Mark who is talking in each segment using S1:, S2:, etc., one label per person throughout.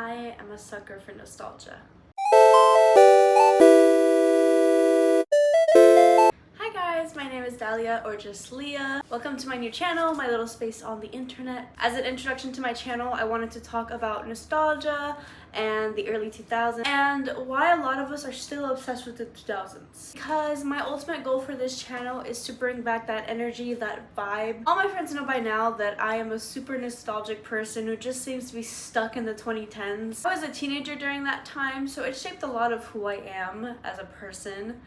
S1: I am a sucker for nostalgia. Hi guys, my name is Dahlia or just Leah. Welcome to my new channel, my little space on the internet. As an introduction to my channel, I wanted to talk about nostalgia and the early 2000s and why a lot of us are still obsessed with the 2000s. Because my ultimate goal for this channel is to bring back that energy, that vibe. All my friends know by now that I am a super nostalgic person who just seems to be stuck in the 2010s. I was a teenager during that time, so it shaped a lot of who I am as a person.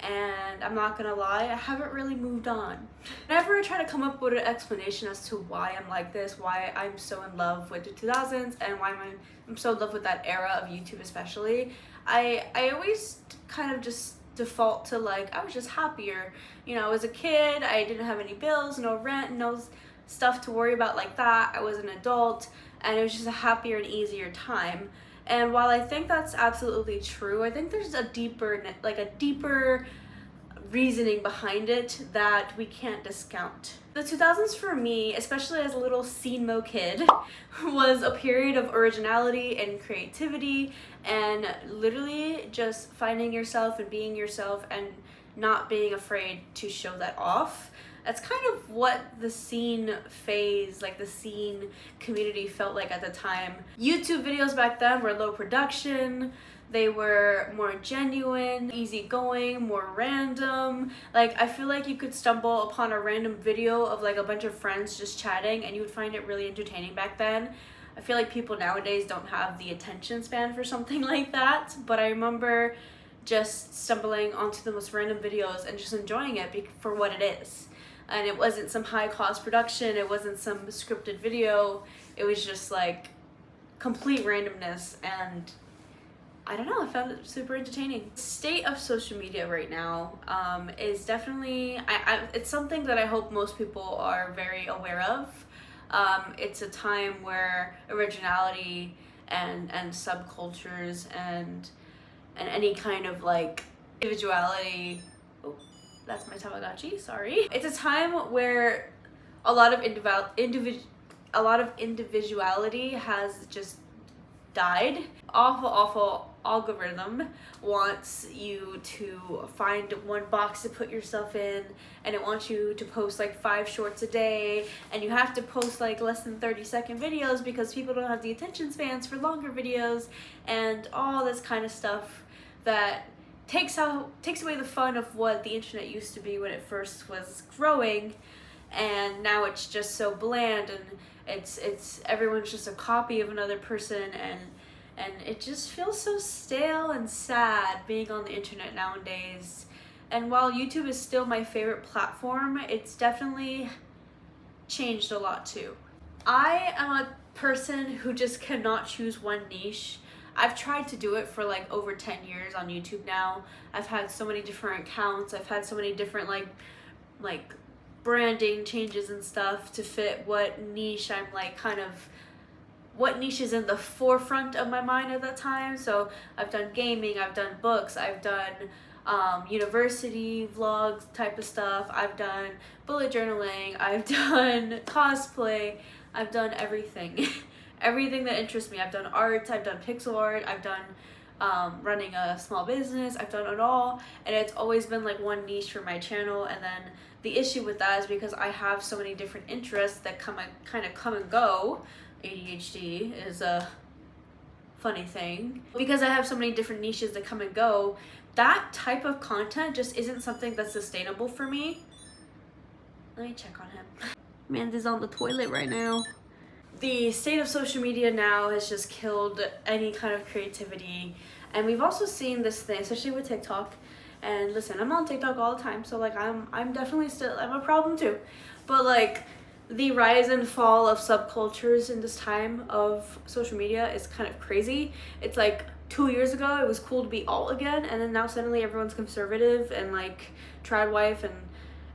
S1: And I'm not gonna lie, I haven't really moved on. Whenever I try to come up with an explanation as to why I'm like this, why I'm so in love with the 2000s, and why I'm so in love with that era of YouTube especially, I always kind of just default to like, I was just happier. You know, as a kid, I didn't have any bills, no rent, no stuff to worry about like that. I was an adult, and it was just a happier and easier time. And while I think that's absolutely true, I think there's a deeper reasoning behind it that we can't discount. The 2000s for me, especially as a little scene mo kid, was a period of originality and creativity and literally just finding yourself and being yourself and not being afraid to show that off. That's kind of what the scene phase, like the scene community felt like at the time. YouTube videos back then were low production, they were more genuine, easygoing, more random. Like, I feel like you could stumble upon a random video of like a bunch of friends just chatting and you would find it really entertaining back then. I feel like people nowadays don't have the attention span for something like that, but I remember just stumbling onto the most random videos and just enjoying it for what it is. And it wasn't some high cost production, it wasn't some scripted video, it was just like complete randomness, and I don't know, I found it super entertaining. The state of social media right now is definitely, it's something that I hope most people are very aware of. It's a time where originality and subcultures and any kind of like individuality, that's my Tamagotchi, sorry. It's a time where a lot of individuality has just died. Awful algorithm wants you to find one box to put yourself in, and it wants you to post like 5 shorts a day, and you have to post like less than 30-second videos because people don't have the attention spans for longer videos, and all this kind of stuff that takes away the fun of what the internet used to be when it first was growing. And now it's just so bland, and it's everyone's just a copy of another person, and it just feels so stale and sad being on the internet nowadays. And while YouTube is still my favorite platform, it's definitely changed a lot too. I am a person who just cannot choose one niche. I've tried to do it for like over 10 years on YouTube now. I've had so many different accounts. I've had so many different like branding changes and stuff to fit what niche I'm like what niche is in the forefront of my mind at that time. So I've done gaming, I've done books, I've done university vlogs type of stuff, I've done bullet journaling, I've done cosplay, I've done everything. Everything that interests me. I've done art, I've done pixel art, I've done running a small business, I've done it all, and it's always been like one niche for my channel. And then the issue with that is because I have so many different interests that come and go. ADHD is a funny thing. Because I have so many different niches that come and go, that type of content just isn't something that's sustainable for me. Let me check on him. Amanda's on the toilet right now. The state of social media now has just killed any kind of creativity, and we've also seen this thing, especially with TikTok. And listen, I'm on TikTok all the time, so like I'm definitely I'm a problem too. But like the rise and fall of subcultures in this time of social media is kind of crazy. It's like 2 years ago it was cool to be alt again, and then now suddenly everyone's conservative and like trad wife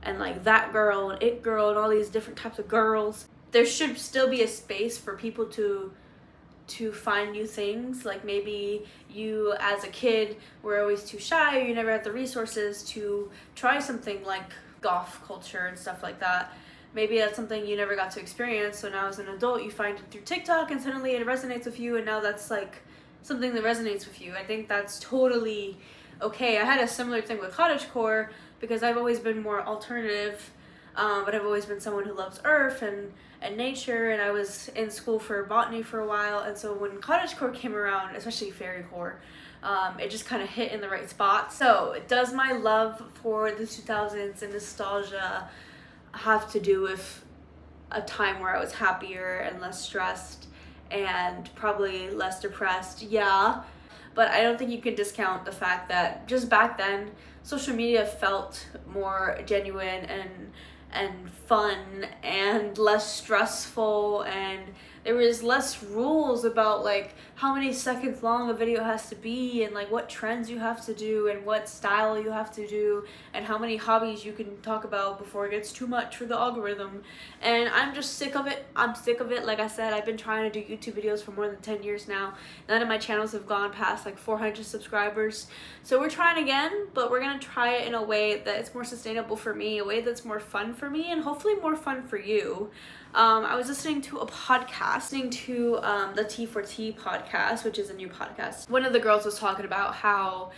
S1: and like that girl and it girl and all these different types of girls. There should still be a space for people to find new things. Like maybe you as a kid were always too shy, or you never had the resources to try something like goth culture and stuff like that. maybe that's something you never got to experience, so now as an adult you find it through TikTok and suddenly it resonates with you, and now that's like something that resonates with you. I think that's totally okay. I had a similar thing with cottagecore because I've always been more alternative, but I've always been someone who loves earth and nature, and I was in school for botany for a while, and so when cottagecore came around, especially fairycore, it just kind of hit in the right spot. So does my love for the 2000s and nostalgia have to do with a time where I was happier and less stressed and probably less depressed? Yeah, but I don't think you can discount the fact that just back then social media felt more genuine and fun and less stressful, and there was less rules about like how many seconds long a video has to be, and like what trends you have to do and what style you have to do, and how many hobbies you can talk about before it gets too much for the algorithm. And I'm just sick of it. I'm sick of it. Like I said, I've been trying to do YouTube videos for more than 10 years now. None of my channels have gone past like 400 subscribers. So we're trying again, but we're gonna try it in a way that it's more sustainable for me, a way that's more fun for me, and hopefully more fun for you. I was listening to a podcast, listening to the T4T podcast, which is a new podcast. One of the girls was talking about how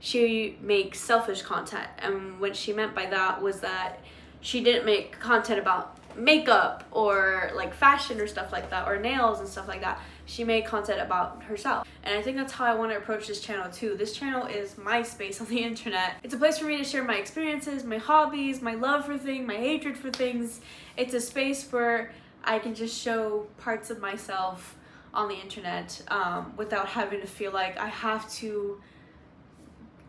S1: she makes selfish content, and what she meant by that was that she didn't make content about makeup or like fashion or stuff like that, or nails and stuff like that. She made content about herself, and I think that's how I want to approach this channel too. This channel is my space on the internet. It's a place for me to share my experiences, my hobbies, my love for things, my hatred for things. It's a space where I can just show parts of myself on the internet without having to feel like I have to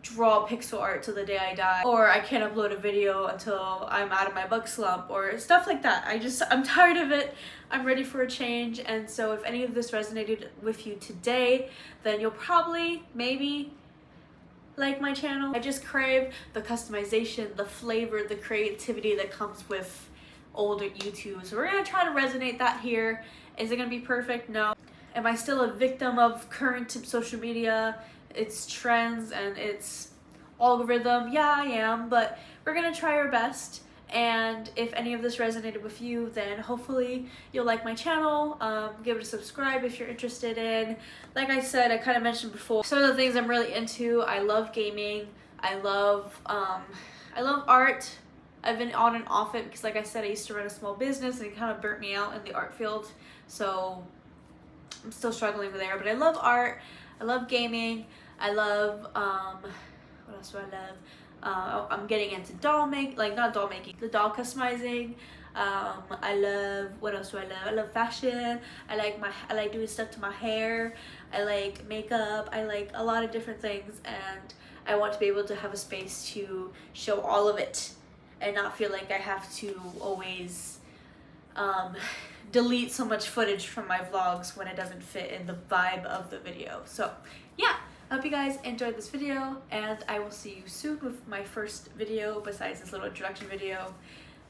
S1: draw pixel art till the day I die, or I can't upload a video until I'm out of my bug slump, or stuff like that. I'm tired of it. I'm ready for a change. And so if any of this resonated with you today, then you'll probably maybe like my channel. I just crave the customization, the flavor, the creativity that comes with older YouTube. So we're gonna try to resonate that here. Is it gonna be perfect? No. Am I still a victim of current social media, its trends and its algorithm? Yeah, I am, but we're gonna try our best. And if any of this resonated with you, then hopefully you'll like my channel. Give it a subscribe if you're interested in. Like I said, I kind of mentioned before, some of the things I'm really into. I love gaming. I love art. I've been on and off it because, like I said, I used to run a small business and it kind of burnt me out in the art field. So I'm still struggling with there, but I love art. I love gaming. I love, what else do I love? I'm getting into the doll customizing. I love, what else do I love? I love fashion. I like doing stuff to my hair. I like makeup. I like a lot of different things, and I want to be able to have a space to show all of it and not feel like I have to always delete so much footage from my vlogs when it doesn't fit in the vibe of the video. So yeah, I hope you guys enjoyed this video, and I will see you soon with my first video besides this little introduction video.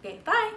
S1: Okay, bye!